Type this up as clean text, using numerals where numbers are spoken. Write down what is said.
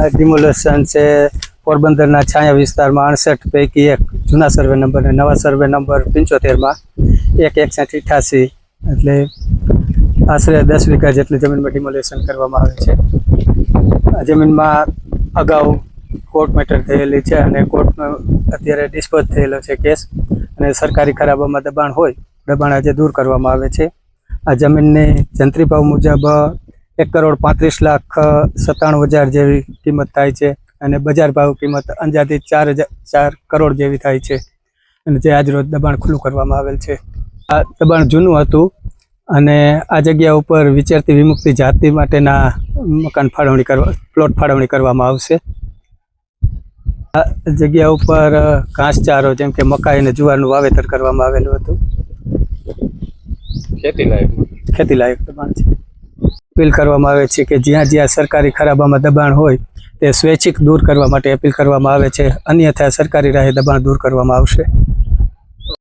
Demolition છે પોરબંદરના છાયા વિસ્તારમાં 68 પૈકી એક જૂના સર્વે નંબર અને નવા સર્વે નંબર 75માં 1/6188 એટલે આશરે 10 વીઘા જેટલી જમીનમાં ડિમોલેશન કરવામાં આવે છે। આ જમીનમાં અગાઉ કોર્ટ મેટર થયેલી છે અને કોર્ટમાં અત્યારે ડિસ્પોઝ થયેલો છે કેસ અને સરકારી ખરાબામાં દબાણ હોય દબાણ આજે દૂર કરવામાં આવે છે। આ જમીનની જંત્રી ભાવ મુજબ 1,35,97,000 જેવી કિંમત થાય છે અને બજાર ભાવ કિંમત અંદાજિત 4 કરોડ જેવી થાય છે અને જે આજરોજ દબાણ ખુલ્લું કરવામાં આવેલ છે। આ દબાણ જૂનું હતું અને આ જગ્યા ઉપર વિચરતી વિમુક્તિ જાતિ માટેના મકાન ફાળવણી પ્લોટ ફાળવણી કરવામાં આવશે। આ જગ્યા ઉપર ઘાસચારો જેમ કે મકાઈ અને જુવારનું વાવેતર કરવામાં આવેલું હતું। ખેતીલાયક દબાણ છે। અપીલ કરવામાં આવે છે કે જ્યાં જ્યાં સરકારી ખરાબામાં દબાણ હોય તે સ્વૈચ્છિક દૂર કરવા માટે અપીલ કરવામાં આવે છે, અન્યથા સરકારી રાહે દબાણ દૂર કરવામાં આવશે।